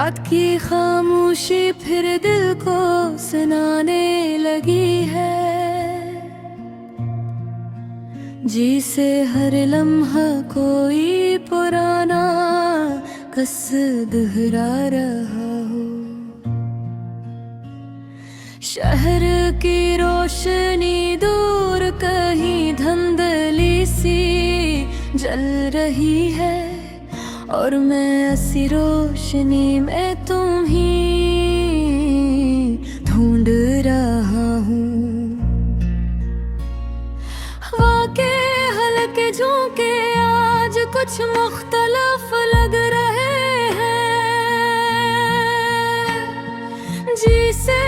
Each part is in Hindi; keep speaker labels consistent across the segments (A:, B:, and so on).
A: रात की खामोशी फिर दिल को सुनाने लगी है, जी से हर लम्हा कोई पुराना कस दोहरा रहा हो। शहर की रोशनी दूर कहीं धुंधली सी जल रही है, और मैं ऐसी रोशनी में तुम ही ढूंढ रहा हूँ। हवा के हल्के झोंके आज कुछ मुख्तलिफ लग रहे हैं, जिसे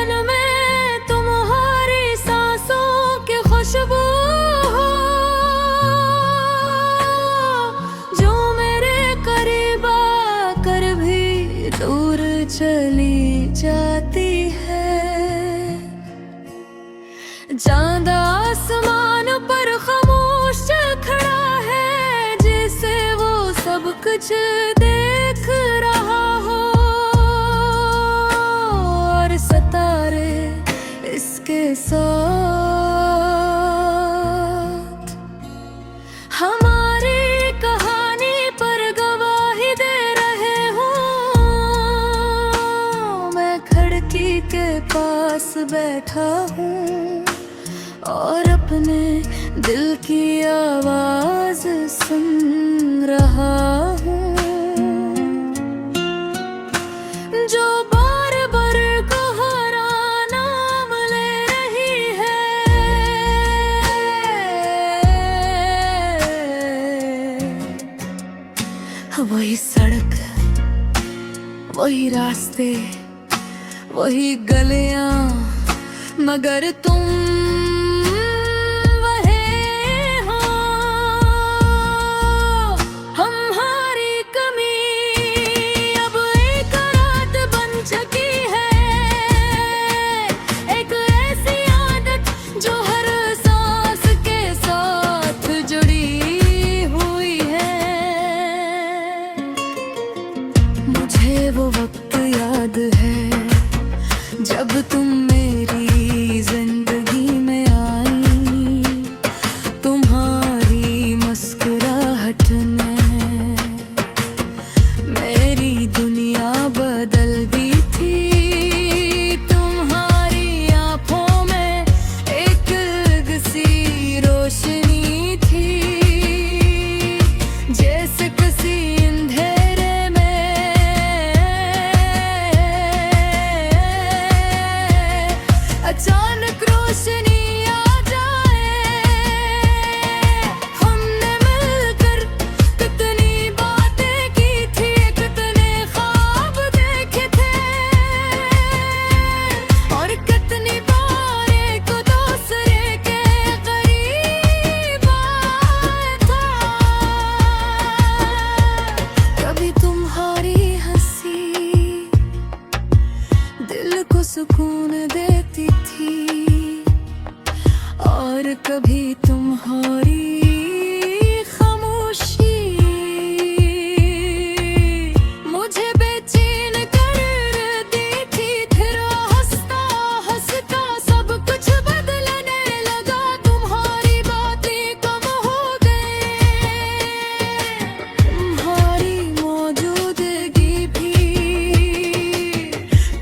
A: इनमें तुम्हारी सांसों की खुशबू दूर चली जाती है। चांद आसमान पर खामोश खड़ा है, जैसे वो सब कुछ देख रहा हो, और सितारे इसके साथ हमारी कहानी पर गवाही दे रहे हो। मैं खिड़की के पास बैठा हूँ और अपने दिल की आवाज सुन रहा हूँ, जो बार बार तुम्हारा नाम ले रही है। वही सड़क, वही रास्ते, वही गलियां, मगर तुम वही हो। हमारी कमी अब एक रात बन चुकी है, एक ऐसी आदत जो हर सांस के साथ जुड़ी हुई है। मुझे वो वक्त याद है जब तुम मेरी जिंदगी में आई, तुम्हारी मुस्कुराहट ने मेरी दुनिया बदल दी थी। तुम्हारी आंखों में एक अलग सी रोशनी थी, जैसे किसी अंधेरे में अचानक रोशनी आ जाए। हमने मिलकर कितनी बातें की थी, कितने ख्वाब देखे थे, और कितनी बार एक दूसरे के करीब आए था। कभी तुम्हारी हंसी दिल को सुकून देती थी, और कभी तुम्हारी खामोशी मुझे बेचैन कर दी थी। फिर हंसता हंसता सब कुछ बदलने लगा, तुम्हारी बातें कम हो गई, तुम्हारी मौजूदगी भी।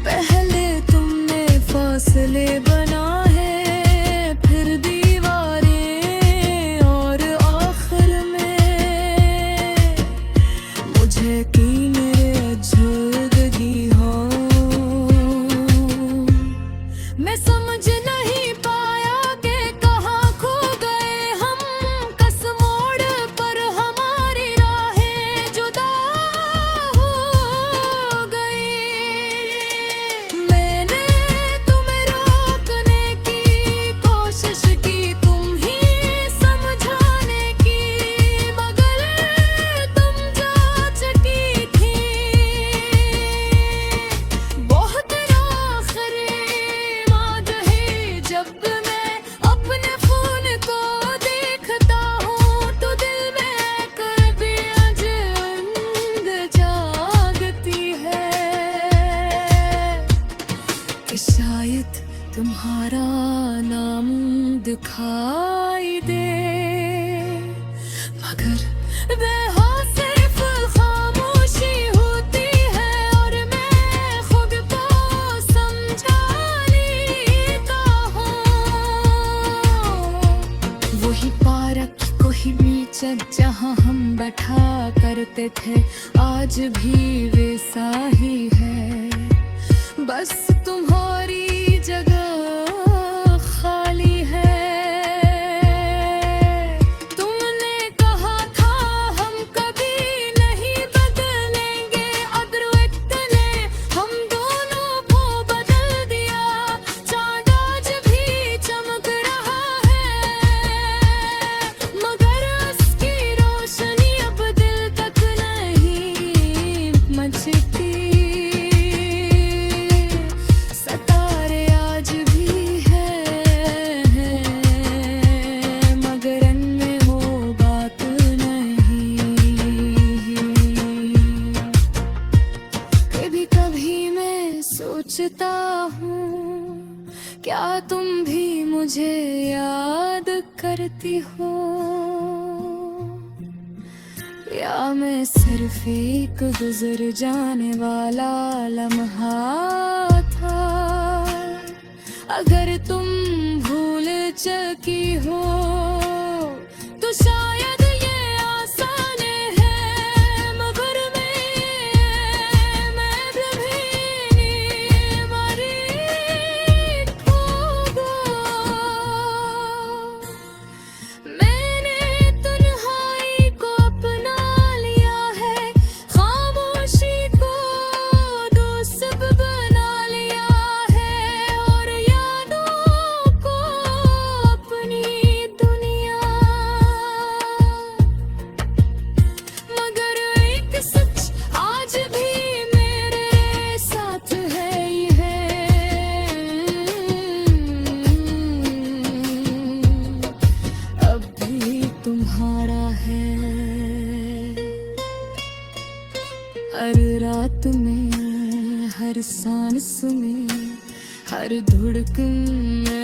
A: पहले तुमने फासले बनाए, फिर दीवारें, और आखिर में मुझे की मेरे जिंदगी हो। मैं समझ नहीं पाया कि कहाँ खो गए हम, कस मोड़ पर हमारी राहें जुदा हो गई। मैंने तुम्हें रोकने की कोशिश की, तुम ही समझाने की, मगर तुम जा चुकी थी। बहुत आखिरी वादा है शायद तुम्हारा नाम दिखाई दे, मगर बेहोश सिर्फ खामोशी होती है और मैं खुद को समझा लेता हूँ। वही पार्क कोई बीच जहाँ हम बैठा करते थे आज भी वैसा ही है, बस तुम्हारी जगह खाली है। तुमने कहा था हम कभी नहीं बदलेंगे, अगर वक्त ने हम दोनों को बदल दिया। चांद आज भी चमक रहा है, मगर उसकी रोशनी अब दिल तक नहीं मचती। सितारे आज भी हैं, मगर इनमें वो बात नहीं। कभी कभी मैं सोचता हूँ क्या तुम भी मुझे याद करती हो, या मैं सिर्फ एक गुजर जाने वाला लम्हा था। अगर तुम भूल चुकी हो तो शायद ये आसान है, मगर मैं भी मरी होगा। मैंने तन्हाई को अपना लिया है, खामोशी को दोस्त बना लिया है और यादों को अपनी दुनिया। मगर एक सच आज भी मेरे साथ है ही है, अब भी तुम्हारा है। हर रात में, हर सांस में, हर धड़कन में